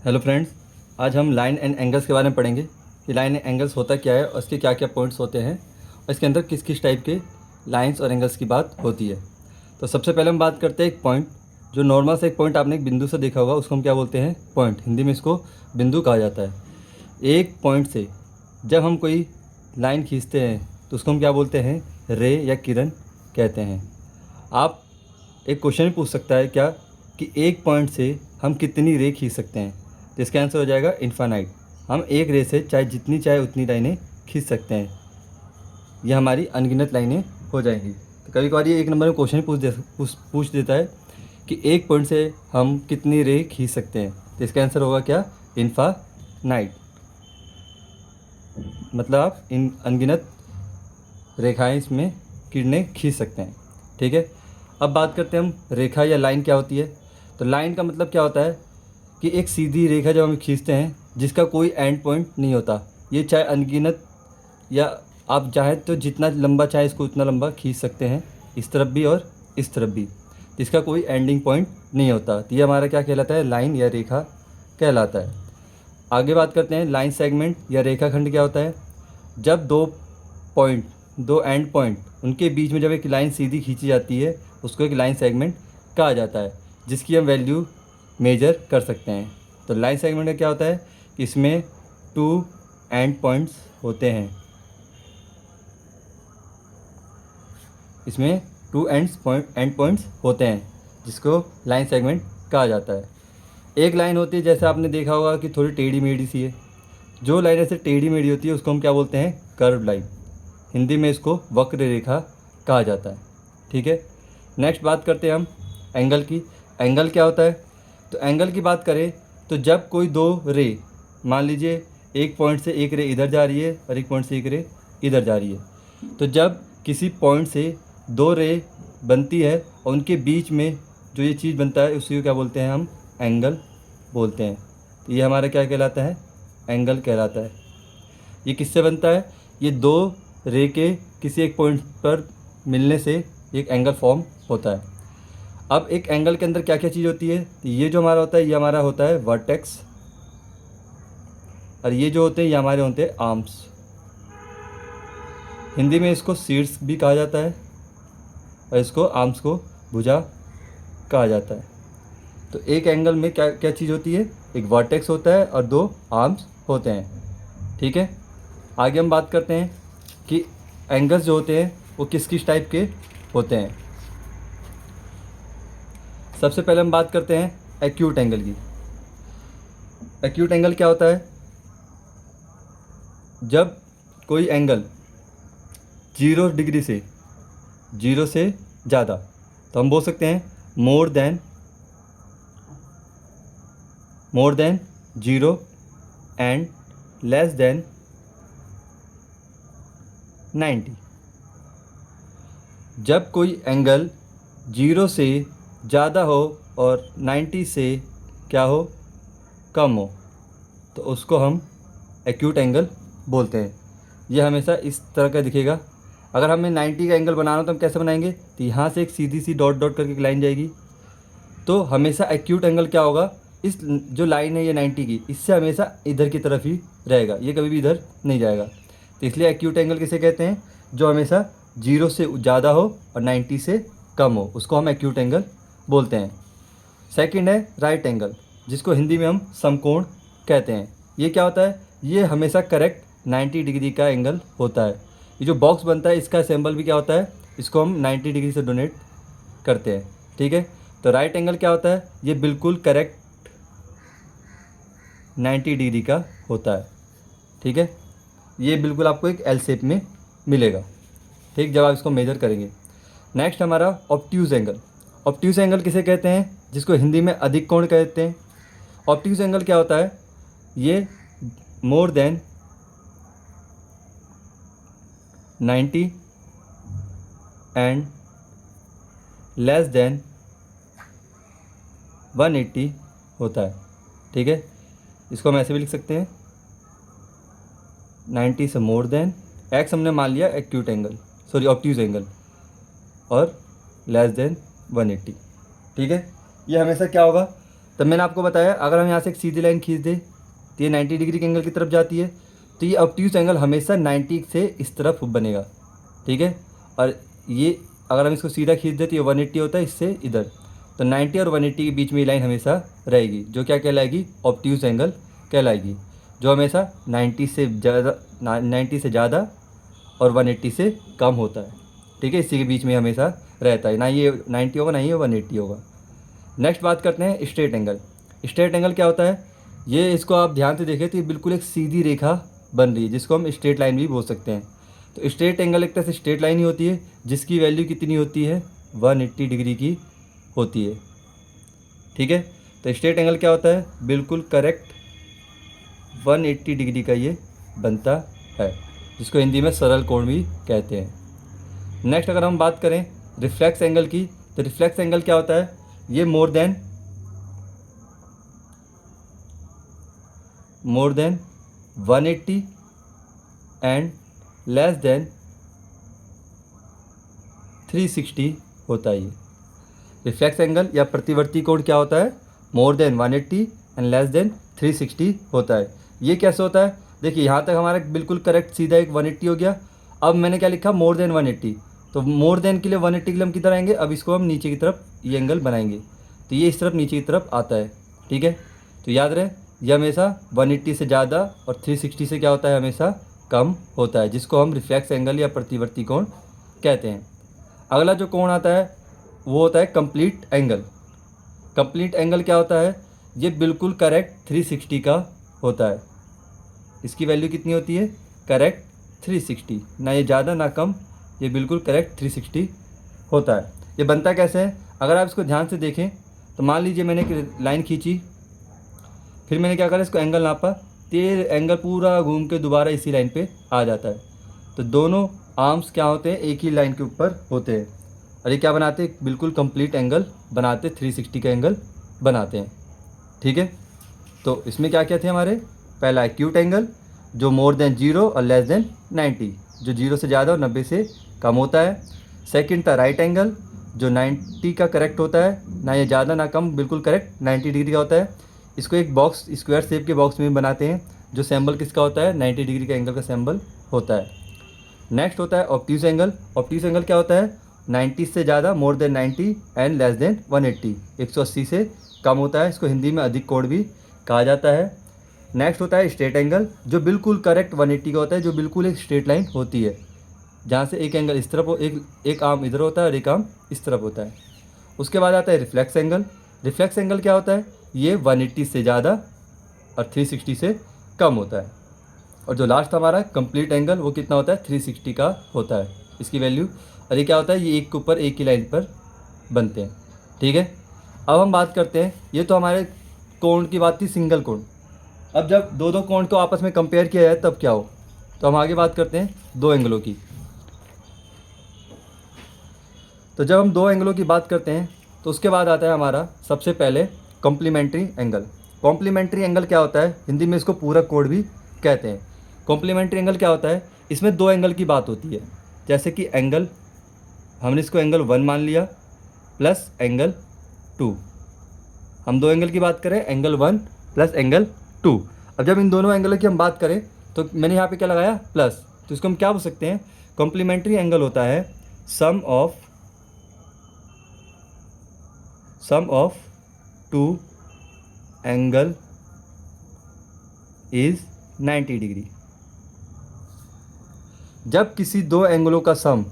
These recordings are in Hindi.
हेलो फ्रेंड्स, आज हम लाइन एंड एंगल्स के बारे में पढ़ेंगे कि लाइन एंड एंगल्स होता क्या है और इसके क्या क्या पॉइंट्स होते हैं और इसके अंदर किस किस टाइप के लाइंस और एंगल्स की बात होती है। तो सबसे पहले हम बात करते हैं एक पॉइंट। जो नॉर्मल से एक पॉइंट आपने एक बिंदु से देखा होगा उसको हम क्या बोलते हैं? पॉइंट। हिंदी में इसको बिंदु कहा जाता है। एक पॉइंट से जब हम कोई लाइन खींचते हैं तो उसको हम क्या बोलते हैं? रे या किरण कहते हैं। आप एक क्वेश्चन भी पूछ सकता है क्या कि एक पॉइंट से हम कितनी रे खींच सकते हैं? तो इसका आंसर हो जाएगा इन्फानाइट। हम एक रे से चाहे जितनी चाहे उतनी लाइनें खींच सकते हैं। ये हमारी अनगिनत लाइनें हो जाएंगी। तो कभी कभार ये एक नंबर में क्वेश्चन पूछ देता है कि एक पॉइंट से हम कितनी रे खींच सकते हैं। तो इसका आंसर होगा क्या? इन्फानाइट। मतलब आप इन अनगिनत रेखाएं इसमें किरणें खींच सकते हैं। ठीक है, अब बात करते हैं हम रेखा या लाइन क्या होती है। तो लाइन का मतलब क्या होता है कि एक सीधी रेखा जब हम खींचते हैं जिसका कोई एंड पॉइंट नहीं होता। ये चाहे अनगिनत या आप चाहें तो जितना लंबा चाहे इसको उतना लंबा खींच सकते हैं, इस तरफ भी और इस तरफ भी, जिसका कोई एंडिंग पॉइंट नहीं होता। तो ये हमारा क्या कहलाता है? लाइन या रेखा कहलाता है। आगे बात करते हैं लाइन सेगमेंट या रेखाखंड क्या होता है। जब दो एंड पॉइंट उनके बीच में जब एक लाइन सीधी खींची जाती है उसको एक लाइन सेगमेंट कहा जाता है, जिसकी हम वैल्यू मेजर कर सकते हैं। तो लाइन सेगमेंट का क्या होता है कि इसमें टू एंड पॉइंट्स होते हैं। इसमें टू एंड पॉइंट्स होते हैं जिसको लाइन सेगमेंट कहा जाता है। एक लाइन होती है जैसे आपने देखा होगा कि थोड़ी टेढ़ी मेढ़ी सी है। जो लाइन ऐसे टेढ़ी मेढ़ी होती है उसको हम क्या बोलते हैं? Curve line. हिंदी में इसको वक्र रेखा कहा जाता है। ठीक है, नेक्स्ट बात करते हैं हम एंगल की। एंगल क्या होता है? तो एंगल की बात करें तो जब कोई दो रे, मान लीजिए एक पॉइंट से एक रे इधर जा रही है और एक पॉइंट से एक रे इधर जा रही है, तो जब किसी पॉइंट से दो रे बनती है और उनके बीच में जो ये चीज़ बनता है उसी को क्या बोलते हैं? हम एंगल बोलते हैं। तो ये हमारा क्या कहलाता है? एंगल कहलाता है। ये किससे बनता है? ये दो रे के किसी एक पॉइंट पर मिलने से एक एंगल फॉर्म होता है। अब एक एंगल के अंदर क्या क्या चीज़ होती है? तो ये जो हमारा होता है ये हमारा होता है वर्टेक्स, और ये जो होते हैं ये हमारे होते हैं आर्म्स। हिंदी में इसको शीर्ष भी कहा जाता है और इसको आर्म्स को भुजा कहा जाता है। तो एक एंगल में क्या क्या चीज़ होती है? एक वर्टेक्स होता है और दो आर्म्स होते हैं। ठीक है, आगे हम बात करते हैं कि एंगल्स जो होते हैं वो किस किस टाइप के होते हैं। सबसे पहले हम बात करते हैं एक्यूट एंगल की। एक्यूट एंगल क्या होता है? जब कोई एंगल 0 डिग्री से, 0 से ज़्यादा, तो हम बोल सकते हैं more than 0 and less than 90। जब कोई एंगल 0 से ज़्यादा हो और 90 से क्या हो? कम हो, तो उसको हम एक्यूट एंगल बोलते हैं। यह हमेशा इस तरह का दिखेगा। अगर हमें 90 का एंगल बनाना हो तो हम कैसे बनाएंगे? तो यहाँ से एक सीधी सी डॉट डॉट करके एक लाइन जाएगी। तो हमेशा एक्यूट एंगल क्या होगा? इस जो लाइन है ये 90 की, इससे हमेशा इधर की तरफ ही रहेगा, ये कभी भी इधर नहीं जाएगा। तो इसलिए एक्यूट एंगल किसे कहते हैं? जो हमेशा 0 से ज़्यादा हो और 90 से कम हो, उसको हम एक्यूट एंगल बोलते हैं। सेकंड है राइट एंगल, जिसको हिंदी में हम समकोण कहते हैं। ये क्या होता है? ये हमेशा करेक्ट 90 डिग्री का एंगल होता है। ये जो बॉक्स बनता है इसका सिंबल भी क्या होता है? इसको हम 90 डिग्री से डोनेट करते हैं। ठीक है, तो राइट एंगल क्या होता है? ये बिल्कुल करेक्ट 90 डिग्री का होता है। ठीक है, ये बिल्कुल आपको एक एल शेप में मिलेगा। ठीक, जब आप इसको मेजर करेंगे। नेक्स्ट हमारा ऑब्ट्यूज एंगल। ऑब्ट्यूज एंगल किसे कहते हैं? जिसको हिंदी में अधिक कोण कहते हैं। ऑब्ट्यूज एंगल क्या होता है? ये more than 90 and less than 180 होता है। ठीक है, इसको हम ऐसे भी लिख सकते हैं 90 से मोर देन, एक्स हमने मान लिया acute angle, sorry obtuse angle, और लेस देन 180। ठीक है, ये हमेशा क्या होगा? तब मैंने आपको बताया अगर हम यहाँ से एक सीधी लाइन खींच दें तो ये 90 डिग्री के एंगल की तरफ जाती है, तो ये ऑब्ट्यूज एंगल हमेशा 90 से इस तरफ बनेगा, ठीक है। और ये अगर हम इसको सीधा खींच दें तो ये 180 होता है इससे इधर, तो 90 और 180 के बीच में ये लाइन हमेशा रहेगी, जो क्या कहलाएगी, ऑब्ट्यूज एंगल कहलाएगी, जो हमेशा 90 से ज़्यादा और 180 से कम होता है, ठीक है। इसी के बीच में हमेशा रहता है, ना ये 90 होगा ना ये 180 होगा। नेक्स्ट बात करते हैं स्ट्रेट एंगल। स्ट्रेट एंगल क्या होता है, ये इसको आप ध्यान से देखें तो ये बिल्कुल एक सीधी रेखा बन रही है, जिसको हम स्ट्रेट लाइन भी बोल सकते हैं। तो स्ट्रेट एंगल एक तरह से स्ट्रेट लाइन ही होती है, जिसकी वैल्यू कितनी होती है, 180 डिग्री की होती है, ठीक है। तो स्ट्रेट एंगल क्या होता है, बिल्कुल करेक्ट 180 डिग्री का ये बनता है, जिसको हिंदी में सरल कोण भी कहते हैं। नेक्स्ट अगर हम बात करें रिफ्लेक्स एंगल की, तो रिफ्लेक्स एंगल क्या होता है, ये more than 180 and less than 360 होता है। ये रिफ्लेक्स एंगल या प्रतिवर्ती कोण क्या होता है, more than 180 and less than 360 होता है। ये कैसे होता है, देखिए यहाँ तक हमारा बिल्कुल करेक्ट सीधा एक 180 हो गया। अब मैंने क्या लिखा, मोर देन 180, तो मोर देन के लिए 180 के लिए हम किधर आएंगे, अब इसको हम नीचे की तरफ ये एंगल बनाएंगे, तो ये इस तरफ नीचे की तरफ आता है, ठीक है। तो याद रहे ये हमेशा 180 से ज़्यादा और 360 से क्या होता है, हमेशा कम होता है, जिसको हम रिफ्लेक्स एंगल या प्रतिवर्ती कोण कहते हैं। अगला जो कोण आता है वो होता है कंप्लीट एंगल। कंप्लीट एंगल क्या होता है, ये बिल्कुल करेक्ट 360 का होता है। इसकी वैल्यू कितनी होती है, करेक्ट 360, ना ये ज़्यादा ना कम, ये बिल्कुल करेक्ट 360 होता है। ये बनता कैसे है, अगर आप इसको ध्यान से देखें तो मान लीजिए मैंने एक लाइन खींची, फिर मैंने क्या करा, इसको एंगल नापा, तो ये एंगल पूरा घूम के दोबारा इसी लाइन पे आ जाता है। तो दोनों आर्म्स क्या होते हैं, एक ही लाइन के ऊपर होते हैं, और ये क्या बनाते हैं, बिल्कुल कंप्लीट एंगल बनाते, 360 का एंगल बनाते हैं, ठीक है। तो इसमें क्या क्या थे हमारे, पहला एक्यूट एंगल जो मोर देन 0 और लेस देन 90, जो 0 से ज़्यादा और 90 से कम होता है। सेकंड था राइट एंगल जो 90 का करेक्ट होता है, ना ये ज़्यादा ना कम, बिल्कुल करेक्ट 90 डिग्री का होता है। इसको एक बॉक्स स्क्वायर शेप के बॉक्स में बनाते हैं, जो सिंबल किसका होता है, 90 डिग्री का एंगल का सिंबल होता है। नेक्स्ट होता है ऑब्ट्यूज एंगल। ऑब्ट्यूज एंगल क्या होता है, 90 से ज़्यादा more than 90 and less than 180, 180 से कम होता है, इसको हिंदी में अधिक कोण भी कहा जाता है। नेक्स्ट होता है स्ट्रेट एंगल जो बिल्कुल करेक्ट 180 का होता है, जो बिल्कुल एक स्ट्रेट लाइन होती है, जहाँ से एक एंगल इस तरफ हो, एक आर्म इधर होता है और एक आर्म इस तरफ होता है। उसके बाद आता है रिफ्लेक्स एंगल। रिफ्लेक्स एंगल क्या होता है, ये 180 से ज़्यादा और 360 से कम होता है। और जो लास्ट हमारा कंप्लीट एंगल वो कितना होता है, 360 का होता है, इसकी वैल्यू। और ये क्या होता है, ये एक के ऊपर एक ही लाइन पर बनते हैं, ठीक है। अब हम बात करते हैं, ये तो हमारे कोण की बात थी, सिंगल कोण। अब जब दो दो कोण को आपस में कंपेयर किया जाए तब क्या हो, तो हम आगे बात करते हैं दो एंगलों की। तो जब हम दो एंगलों की बात करते हैं तो उसके बाद आता है हमारा सबसे पहले कॉम्प्लीमेंट्री एंगल। कॉम्प्लीमेंट्री एंगल क्या होता है, हिंदी में इसको पूरक कोण भी कहते हैं। कॉम्प्लीमेंट्री एंगल क्या होता है, इसमें दो एंगल की बात होती है, जैसे कि एंगल, हमने इसको एंगल 1 मान लिया प्लस एंगल 2। हम दो एंगल की बात करें, एंगल 1 प्लस एंगल 2। अब जब इन दोनों एंगलों की हम बात करें तो मैंने यहाँ पे क्या लगाया, प्लस, तो इसको हम क्या बोल सकते हैं, कॉम्प्लीमेंट्री एंगल होता है sum of two angle is 90 degree. जब किसी दो एंगलों का सम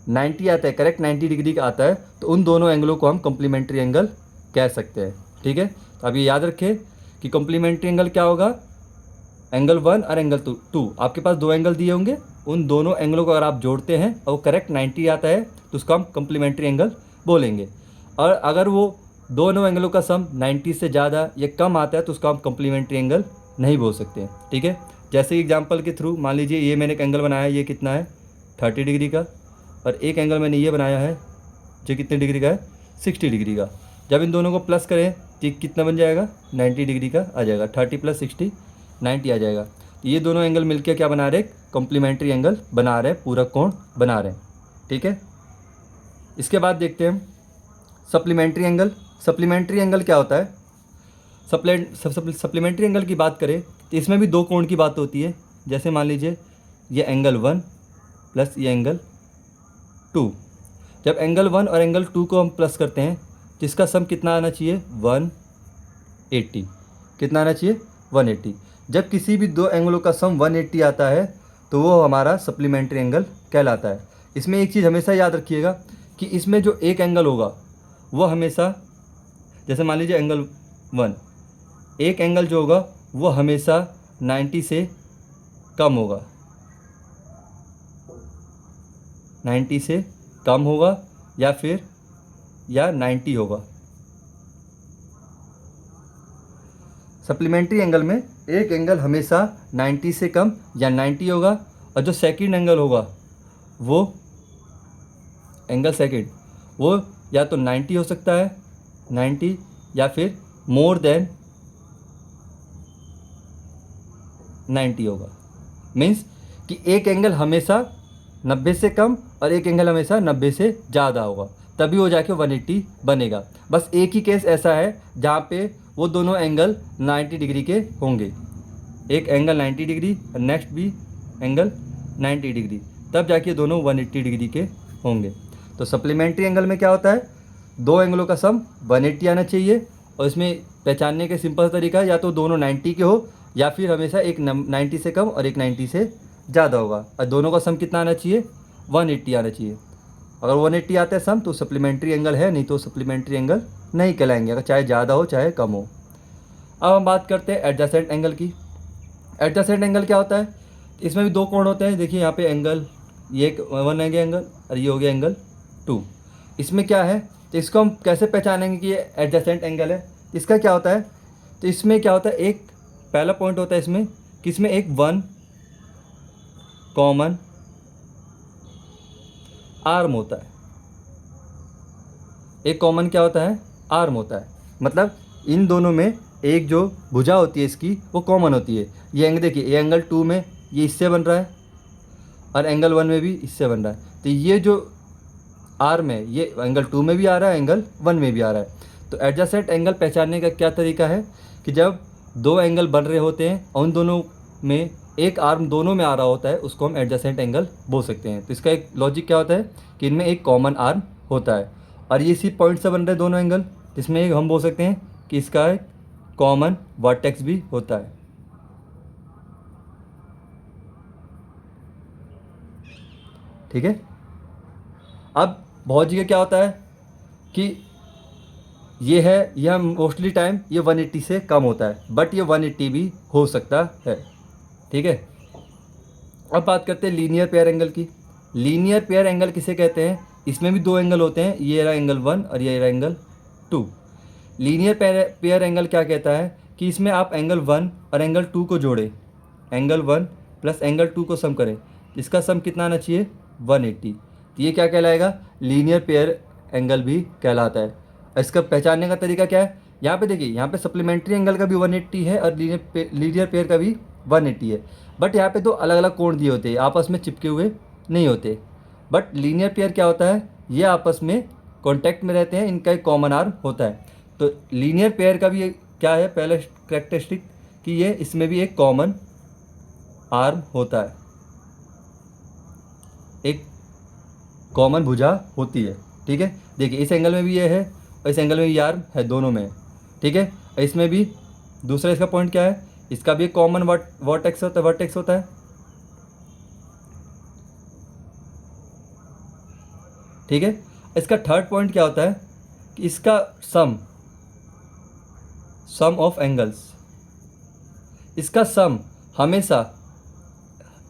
90 आता है, करेक्ट 90 डिग्री का आता है, तो उन दोनों एंगलों को हम कॉम्प्लीमेंट्री एंगल कह सकते हैं, ठीक है। तो अब ये याद रखें कि कॉम्प्लीमेंट्री एंगल क्या होगा, एंगल 1 और एंगल 2। आपके पास दो एंगल दिए होंगे, उन दोनों एंगलों को अगर आप जोड़ते हैं और वो करेक्ट 90 आता है तो उसको हम कॉम्प्लीमेंट्री एंगल बोलेंगे। और अगर वो दोनों एंगलों का सम 90 से ज़्यादा या कम आता है तो उसको हम कॉम्प्लीमेंट्री एंगल नहीं बोल सकते, ठीक है। जैसे एग्जांपल के थ्रू मान लीजिए ये मैंने एक एंगल बनाया, ये कितना है 30 डिग्री का, और एक एंगल मैंने ये बनाया है जो कितने डिग्री का है 60 डिग्री का। जब इन दोनों को प्लस करें तो कितना बन जाएगा 90 डिग्री का आ जाएगा, 30 + 60 90 आ जाएगा। तो ये दोनों एंगल मिलकर क्या बना रहे, कॉम्प्लीमेंट्री एंगल बना रहे, पूरक कोण बना रहे हैं, ठीक है। इसके बाद देखते हैं सप्लीमेंट्री एंगल। सप्लीमेंट्री एंगल क्या होता है, सप्लीमेंट्री एंगल की बात करें तो इसमें भी दो कोण की बात होती है। जैसे मान लीजिए ये एंगल 1 प्लस ये एंगल 2। जब एंगल 1 और एंगल 2 को हम प्लस करते हैं तो इसका सम कितना आना चाहिए 180। कितना आना चाहिए 180। जब किसी भी दो एंगलों का सम 180 आता है तो वो हमारा सप्लीमेंट्री एंगल कहलाता है। इसमें एक चीज़ हमेशा याद रखिएगा कि इसमें जो एक एंगल होगा वो हमेशा, जैसे मान लीजिए एंगल 1, एक एंगल जो होगा वो हमेशा 90 से कम होगा, 90 से कम होगा या 90 होगा। सप्लीमेंट्री एंगल में एक एंगल हमेशा 90 से कम या 90 होगा और जो सेकंड एंगल होगा वो एंगल सेकंड वो या तो 90 हो सकता है, 90 या फिर मोर देन 90 होगा। मीन्स कि एक एंगल हमेशा 90 से कम और एक एंगल हमेशा 90 से ज़्यादा होगा, तभी वो जाके 180 बनेगा। बस एक ही केस ऐसा है जहाँ पे वो दोनों एंगल 90 डिग्री के होंगे, एक एंगल 90 डिग्री और नेक्स्ट भी एंगल 90 डिग्री, तब जाके दोनों 180 डिग्री के होंगे। तो सप्लीमेंट्री एंगल में क्या होता है, दो एंगलों का सम 180 आना चाहिए और इसमें पहचानने का सिंपल तरीका या तो दोनों 90 के हो या फिर हमेशा एक 90 से कम और एक 90 से ज़्यादा होगा। और दोनों का सम कितना आना चाहिए 180 आना चाहिए। अगर 180 आता है सम तो सप्लीमेंट्री एंगल है, नहीं तो सप्लीमेंट्री एंगल नहीं कहलाएंगे, अगर चाहे ज़्यादा हो चाहे कम हो। अब हम बात करते हैं एडजेसेंट एंगल की। एडजेसेंट एंगल क्या होता है, इसमें भी दो कोण होते हैं। देखिए यहाँ पे एंगल, ये एक 1 है एंगल और ये हो गया एंगल 2। इसमें क्या है तो इसको हम कैसे पहचानेंगे कि ये एडजेसेंट एंगल है। इसका क्या होता है, तो इसमें क्या होता है, एक पहला पॉइंट होता है इसमें कि इसमें एक 1 कॉमन आर्म होता है। एक कॉमन क्या होता है, आर्म होता है। मतलब इन दोनों में एक जो भुजा होती है इसकी वो कॉमन होती है। ये एंगल देखिए, ये एंगल 2 में ये इससे बन रहा है और एंगल 1 में भी इससे बन रहा है। तो ये जो आर्म है ये एंगल 2 में भी आ रहा है, एंगल 1 में भी आ रहा है। तो एडजेसेंट एंगल पहचानने का क्या तरीका है कि जब दो एंगल बन रहे होते हैं और उन दोनों में एक आर्म दोनों में आ रहा होता है, उसको हम एडजेसेंट एंगल बोल सकते हैं। तो इसका एक लॉजिक क्या होता है कि इनमें एक कॉमन आर्म होता है और ये इसी पॉइंट से बन रहे दोनों एंगल, जिसमें एक हम बोल सकते हैं कि इसका एक कॉमन वर्टेक्स भी होता है। ठीक है। अब बहुत जगह क्या होता है कि ये है, यह मोस्टली टाइम ये 180 से कम होता है, बट ये 180 भी हो सकता है। ठीक है। अब बात करते हैं लीनियर पेयर एंगल की। लीनियर पेयर एंगल किसे कहते हैं, इसमें भी दो एंगल होते हैं, ये रहा एंगल 1 और ये रहा एंगल 2। लीनियर पेयर एंगल क्या कहता है कि इसमें आप एंगल 1 और एंगल 2 को जोड़ें, एंगल 1 प्लस एंगल 2 को सम करें, इसका सम कितना आना चाहिए 180। तो ये क्या कहलाएगा, लीनियर पेयर एंगल भी कहलाता है। इसका पहचानने का तरीका क्या है, यहाँ पे देखिए, यहाँ पे सप्लीमेंट्री एंगल का भी 180 है और लीनियर पेयर का भी 180 है, बट यहाँ पे दो अलग अलग कोण दिए होते हैं, आपस में चिपके हुए नहीं होते। बट लीनियर पेयर क्या होता है, ये आपस में कॉन्टैक्ट में रहते हैं, इनका एक कॉमन आर्म होता है। तो लीनियर पेयर का भी क्या है पहले कैरेक्टरिस्टिक कि ये इसमें भी एक कॉमन आर्म होता है, एक कॉमन भुजा होती है। ठीक है। देखिए इस एंगल में भी ये है और इस एंगल में भी आर्म है, दोनों में। ठीक है। इसमें भी दूसरा इसका पॉइंट क्या है, इसका भी एक कॉमन वर्टेक्स होता है। ठीक है। इसका थर्ड पॉइंट क्या होता है कि इसका सम ऑफ एंगल्स, इसका सम हमेशा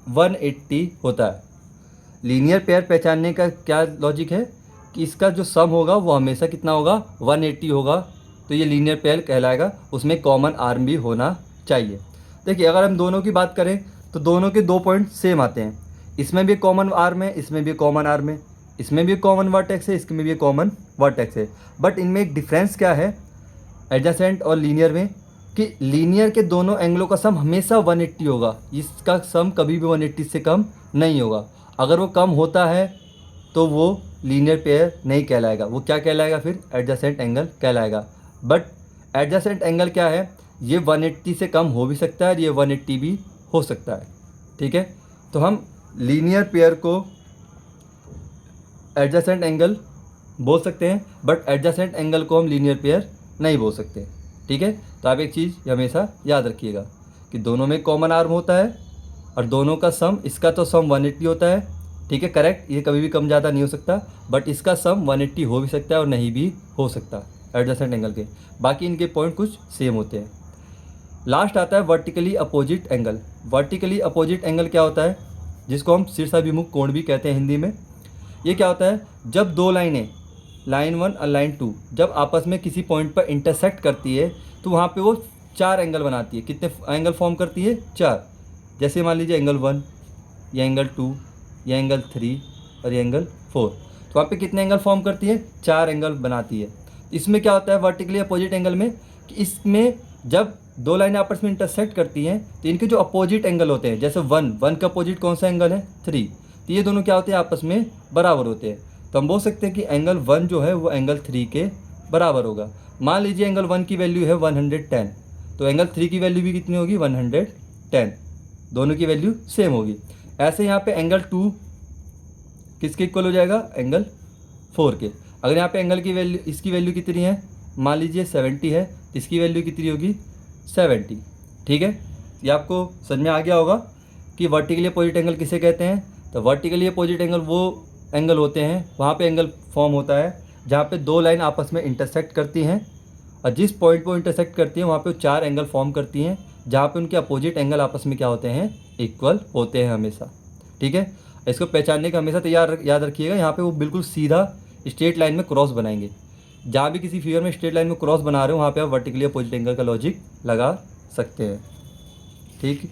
180 होता है। लीनियर पेयर पहचानने का क्या लॉजिक है कि इसका जो सम होगा वो हमेशा कितना होगा 180 होगा, तो ये लीनियर पेयर कहलाएगा, उसमें कॉमन आर्म भी होना चाहिए। देखिए अगर हम दोनों की बात करें तो दोनों के दो पॉइंट सेम आते हैं, इसमें भी कॉमन आर्म है, इसमें भी कॉमन आर्म है, इसमें भी कॉमन वर्टेक्स है, इसमें भी कॉमन वर्टेक्स है। बट इनमें एक डिफरेंस क्या है एडजेसेंट और लीनियर में कि लीनियर के दोनों एंगलों का सम हमेशा 180 होगा, इसका सम कभी भी 180 से कम नहीं होगा। अगर वो कम होता है तो वो लीनियर पेयर नहीं कहलाएगा, वो क्या कहलाएगा फिर एडजेसेंट एंगल कहलाएगा। बट एडजेसेंट एंगल क्या है, ये 180 से कम हो भी सकता है और ये 180 भी हो सकता है, ठीक है। तो हम लीनियर पेयर को एडजेसेंट एंगल बोल सकते हैं, बट एडजेसेंट एंगल को हम लीनियर पेयर नहीं बोल सकते, ठीक है। तो आप एक चीज़ हमेशा याद रखिएगा कि दोनों में कॉमन आर्म होता है और दोनों का सम, इसका तो सम 180 होता है, ठीक है, करेक्ट, ये कभी भी कम ज़्यादा नहीं हो सकता, बट इसका सम 180 हो भी सकता है और नहीं भी हो सकता एडजेसेंट एंगल के। बाकी इनके पॉइंट कुछ सेम होते हैं। लास्ट आता है vertically opposite angle. Vertically opposite angle क्या होता है, जिसको हम शीर्षाभिमुख कोण भी कहते हैं हिंदी में। ये क्या होता है, जब दो लाइनें, लाइन 1 और लाइन 2 जब आपस में किसी पॉइंट पर इंटरसेक्ट करती है तो वहाँ पे वो 4 एंगल बनाती है। कितने एंगल फॉर्म करती है, 4। जैसे मान लीजिए एंगल 1, ये एंगल 2, ये एंगल 3 और ये एंगल 4। तो वहाँ पे कितने एंगल फॉर्म करती है, 4 एंगल बनाती है। इसमें क्या होता है वर्टिकली अपोजिट एंगल में, कि इसमें जब दो लाइनें आपस में इंटरसेक्ट करती हैं तो इनके जो अपोजिट एंगल होते हैं, जैसे 1 का अपोजिट कौन सा एंगल है, 3, तो ये दोनों क्या होते हैं, आपस में बराबर होते हैं। तो हम बोल सकते हैं कि एंगल 1 जो है वो एंगल 3 के बराबर होगा। मान लीजिए एंगल 1 की वैल्यू है 110, तो एंगल 3 की वैल्यू भी कितनी होगी, 110, दोनों की वैल्यू सेम होगी। ऐसे यहाँ पे एंगल 2 किसके इक्वल हो जाएगा, एंगल 4 के। अगर यहाँ पे एंगल की वैल्यू, इसकी वैल्यू कितनी है, मान लीजिए 70 है, तो इसकी वैल्यू कितनी होगी, 70, ठीक है। ये आपको समझ में आ गया होगा कि वर्टिकली अपोजिट एंगल किसे कहते हैं। तो वर्टिकली अपोजिट एंगल वो एंगल होते हैं, वहाँ पे एंगल फॉर्म होता है जहाँ पे दो लाइन आपस में इंटरसेक्ट करती हैं और जिस पॉइंट पर इंटरसेक्ट करती हैं वहाँ पे 4 एंगल फॉर्म करती हैं, जहाँ पे उनके अपोजिट एंगल आपस में क्या होते हैं, इक्वल होते हैं हमेशा, ठीक है। इसको पहचानने का हमेशा तैयार याद रखिएगा। यहाँ पे वो बिल्कुल सीधा स्ट्रेट लाइन में क्रॉस बनाएंगे। जहाँ भी किसी फिगर में स्ट्रेट लाइन में क्रॉस बना रहे हो वहाँ पे आप वर्टिकली अपोजिट एंगल का लॉजिक लगा सकते हैं, ठीक।